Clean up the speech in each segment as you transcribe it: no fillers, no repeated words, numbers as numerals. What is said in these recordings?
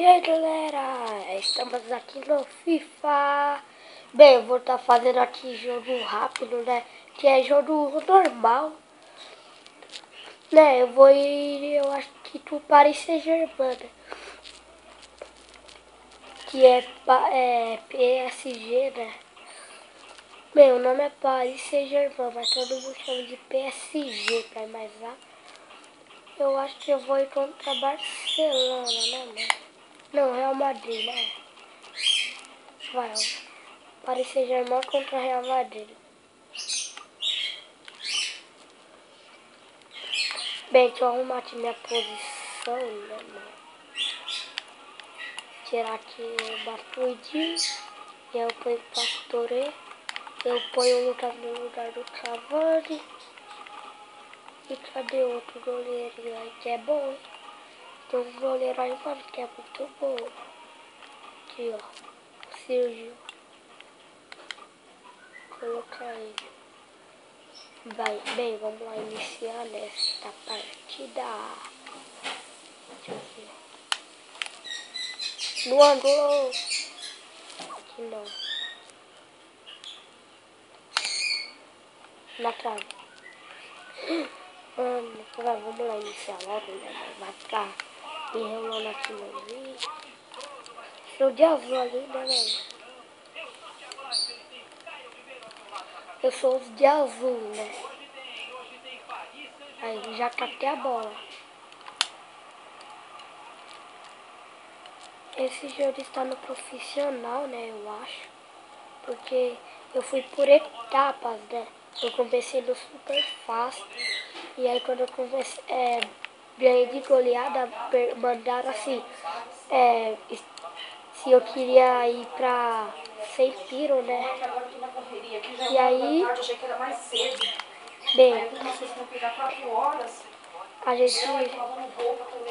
E aí galera, estamos aqui no FIFA. Bem, eu vou estar fazendo aqui jogo rápido, né? Que é jogo normal, né? Eu vou ir, eu acho que pro Paris Saint-Germain, né? Que é PSG, né? Bem, o nome é Paris Saint-Germain, mas todo mundo chama de PSG, pra ir mais rápido. Eu acho que eu vou ir contra Barcelona, né, mano? Não, Real Madrid, né? Vai, Paris Saint-Germain contra Real Madrid. Bem, deixa eu arrumar aqui minha posição, né, mano? Tirar aqui o Matuidi. E eu ponho o Pastore. Eu ponho o Lucas no lugar do Cavani. E cadê outro goleirinho aí que é bom, hein? Tem um goleiro aí, mano, que é muito bom. Aqui, ó. O Sérgio. Vou colocar ele. Vai, bem, vamos lá iniciar nesta partida. Deixa eu ver. No ângulo. Aqui não. Na trave. Mano, vamos lá iniciar logo, né? Vai ficar enrolando aqui no vídeo. Sou de azul ali, né, mano? Eu sou os de azul, né? Aí, já catei a bola. Esse jogo está no profissional, né, eu acho. Porque eu fui por etapas, né? Eu comecei no super fácil. E aí quando eu comecei, ganhei de goleada, mandaram assim, se eu queria ir pra sem piro, né? E aí, bem, a gente,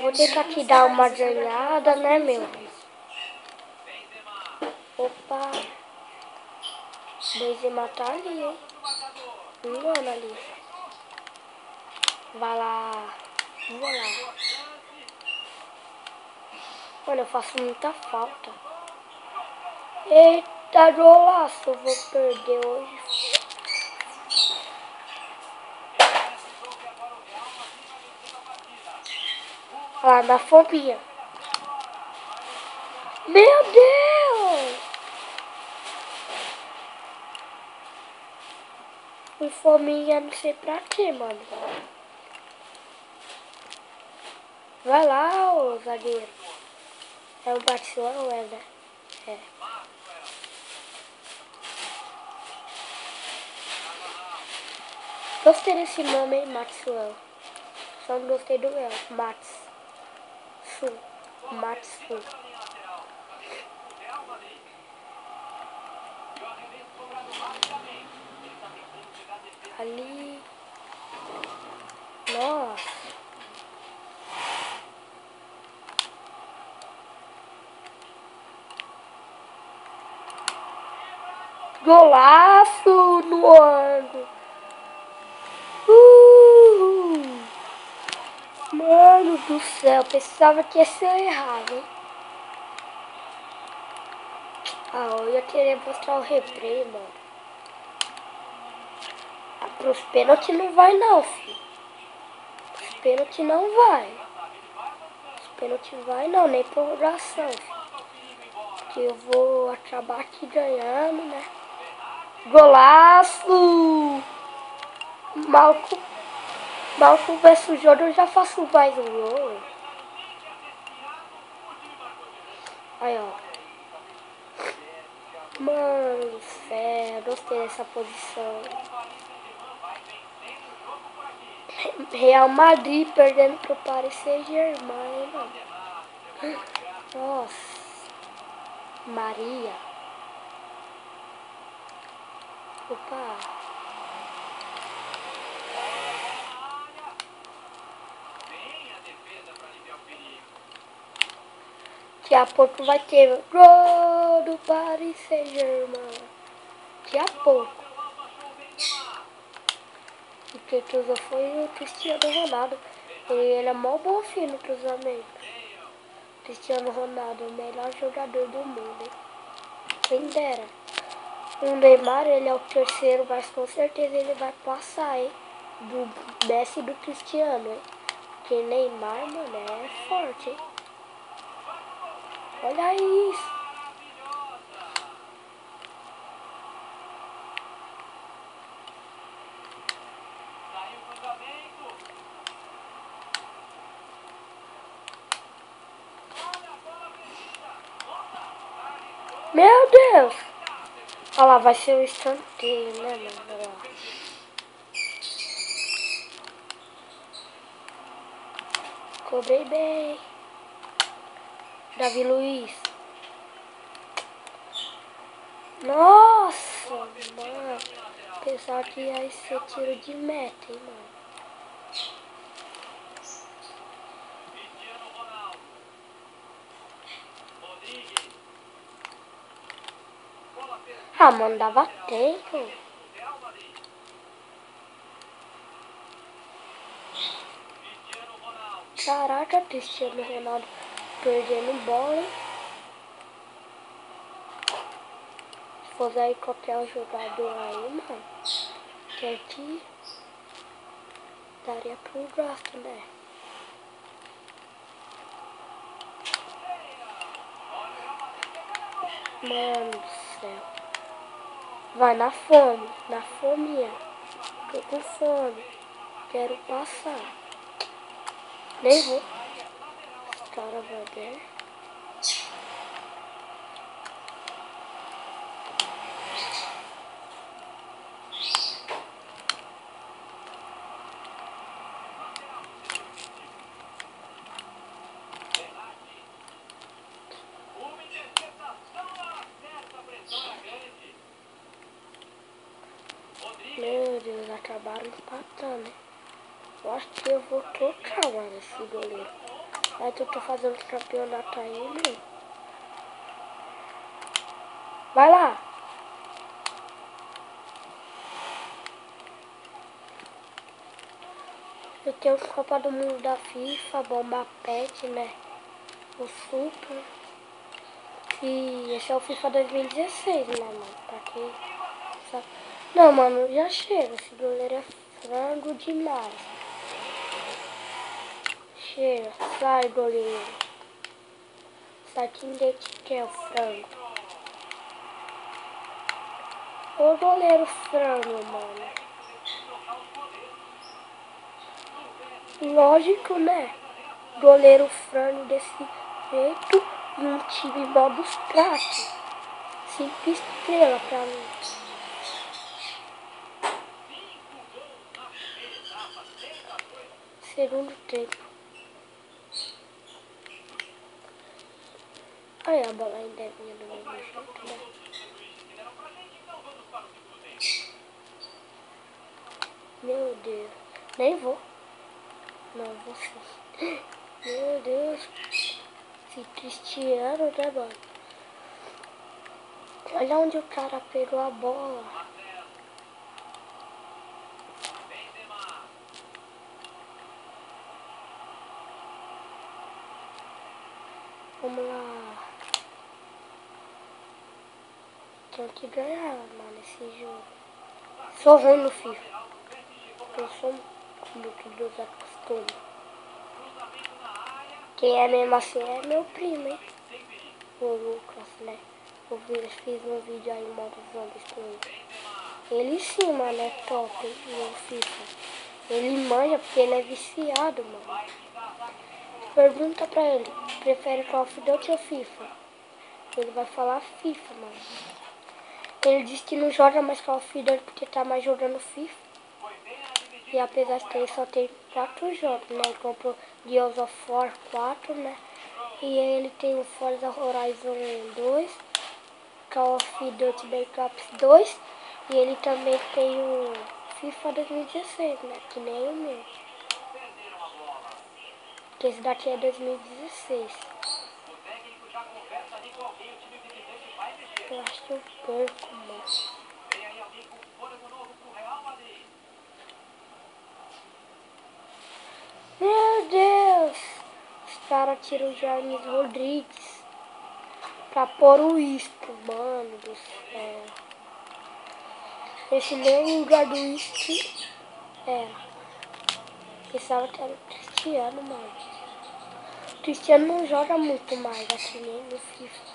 vou tentar aqui dar uma ganhada, né, meu? Opa, Benzema tá ali, hein? Um ano ali. Vai lá, vou lá. Mano, eu faço muita falta. Eita, golaço, eu vou perder hoje. Olha lá, na fominha. Meu Deus! Fui fominha, não sei pra quê, mano. Vai lá, ô zagueiro. É um Maxwell ou é, né? É. Gostei desse nome, hein, Maxwell. Só não gostei do El. Max. Su. Max Su. Ali. Nossa. Golaço no ângulo. Mano do céu, pensava que ia ser errado, hein? Ah, eu ia querer mostrar o replay, mano. Ah, pros pênaltis não vai não, filho. Pros pênaltis não vai. Pros pênaltis vai não, nem prorrogação, filho. Que eu vou acabar aqui ganhando, né? Golaço! Malco versus Jordan, eu já faço mais um gol. Aí, ó. Mano, sério, gostei dessa posição. Real Madrid perdendo pro Paris Saint-Germain, mano. Nossa. Maria. Opa. Daqui a pouco vai ter gol do Paris Saint-Germain. Daqui a pouco. O que cruzou foi o Cristiano Ronaldo. Ele é mó bom filho no cruzamento. Cristiano Ronaldo, o melhor jogador do mundo, hein? Quem dera. O Neymar, ele é o terceiro, mas com certeza ele vai passar, hein? Do Messi e do Cristiano, hein? Porque Neymar, mano, é forte, hein? Olha isso. Meu Deus! Olha lá, vai ser o escanteio, né, mano? Olha lá. Cobrei bem. Davi Luiz. Nossa, mano. Pensava que ia ser tiro de meta, hein, mano. Ah, mano, dava tempo. Caraca, Cristiano Ronaldo perdendo bola, hein? Se fosse aí qualquer jogador aí, mano, que aqui daria pro gasto, né? Mano do céu. Vai na fome, na fominha. Tô com fome. Quero passar. Nem vou. Os caras vão ver. Meu Deus, acabaram empatando. Eu acho que eu vou trocar, mano, esse goleiro. Aí que eu tô fazendo campeonato aí, meu. Vai lá. Eu tenho a Copa do Mundo da FIFA, Bomba Pet, né? O Super. E esse é o FIFA 2016, né, mano? Pra quem sabe. Não, mano, já chega. Esse goleiro é frango demais. Chega. Sai, goleiro. Sai quem quer o frango. Ô, goleiro frango, mano. Lógico, né? Goleiro frango desse jeito e um time modo craque. 5 estrelas pra mim. Segundo tempo. Aí a bola ainda é minha do mesmo jeito, né? Meu Deus. Nem vou. Não, vou sim. Meu Deus. Esse Cristiano, né, mano? Olha onde o cara pegou a bola. Vamos lá. Tenho que ganhar, mano, esse jogo. Sou ruim no FIFA. Eu sou como que Deus acostuma. Quem é mesmo assim é meu primo, hein? O Lucas, né? Eu fiz um vídeo aí, modo zombies com ele. Ele sim, mano, é top, hein? No FIFA. Ele manja porque ele é viciado, mano. Pergunta pra ele, prefere Call of Duty ou FIFA? Ele vai falar FIFA, mano. Ele disse que não joga mais Call of Duty porque tá mais jogando FIFA. E apesar de que ele só tem 4 jogos, né? Ele comprou Gears of War 4, né? E ele tem o Forza Horizon 2, Call of Duty Black Ops 2. E ele também tem o FIFA 2016, né? Que nem o meu. Que esse daqui é 2016. Eu acho que eu perco, mano. Meu Deus! Os caras tira o James Rodrigues pra pôr o Isco, mano do céu. Esse nem lugar do Isco era. Pensava que era o Cristiano, mano. O Cristiano não joga muito mais aqui nem no FIFA.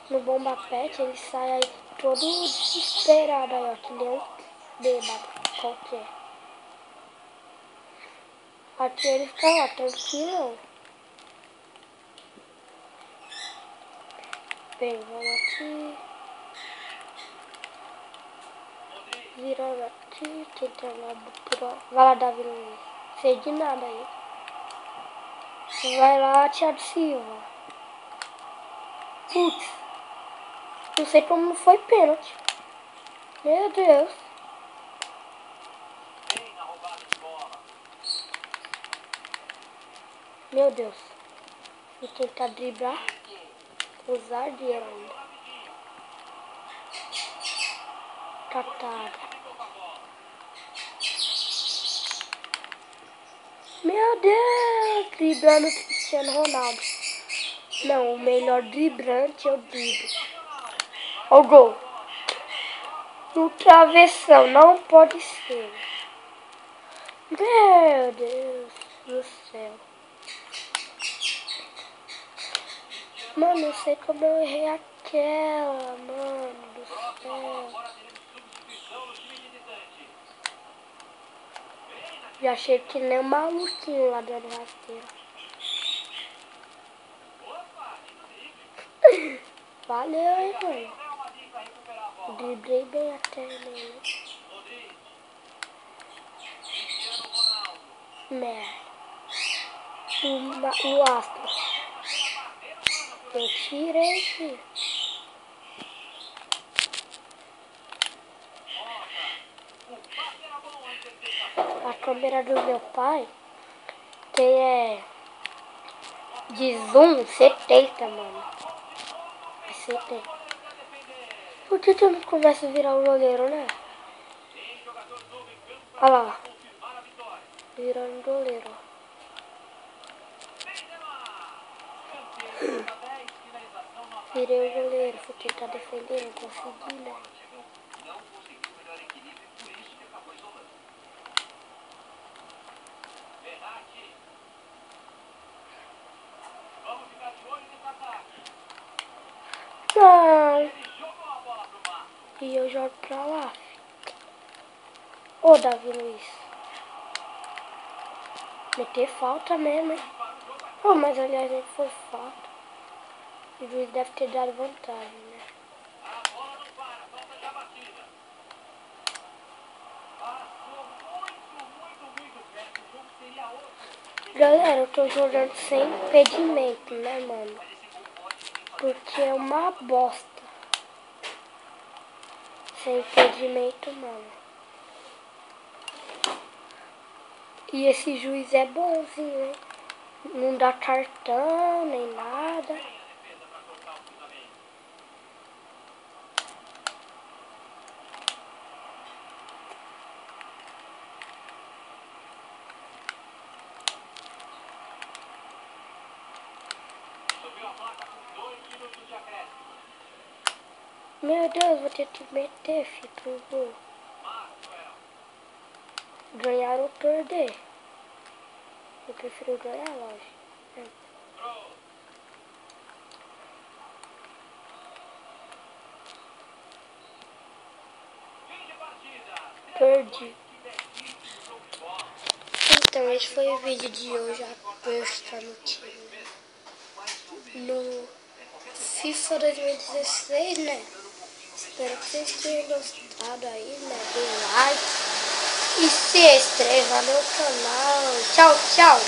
No Bomba Pet ele sai aí todo desesperado aí, ó, que nem um bêbado qualquer. Aqui ele fica lá, tranquilo. Bem, vamos aqui. Virando aqui, tentando lá. Vai lá, Davi Luiz. Sei de nada aí. Vai lá, Thiago Silva. Putz. Não sei como não foi pênalti. Meu Deus. Meu Deus. Vou tentar driblar. Usar dinheiro ainda. Catada. Meu Deus. Driblando o Cristiano Ronaldo. Não, o melhor driblante é o drible. Ó o gol. No travessão. Não pode ser. Meu Deus do céu. Mano, não sei como eu errei aquela, mano do céu. Já achei que nem um maluquinho lá dando rasteira. Valeu, hein, mano. Driblei bem até nele. Merda. O Astro. Eu tirei, filho. A câmera do meu pai tem de zoom 70, mano. 70. Por que eu não começo a virar um goleiro, né? Olha lá. Virando goleiro. Virei o goleiro. Vou tentar defender, não consegui, né? Não. E eu jogo pra lá. Ô, Davi Luiz. Meter falta mesmo, hein? Oh, mas aliás, nem foi falta. O juiz deve ter dado vantagem, né? Galera, eu tô jogando sem impedimento, né, mano? Porque é uma bosta. Sem impedimento, mano. E esse juiz é bonzinho, hein? Não dá cartão, nem nada. Meu Deus, vou ter que meter, filho, pro gol. Ganhar ou perder. Eu prefiro ganhar, lógico. Perdi. Então, esse foi o vídeo de hoje. Aposta no time. No FIFA 2016, né? Espero que vocês tenham gostado aí, né? Do like. E se inscreva no canal. Tchau, tchau.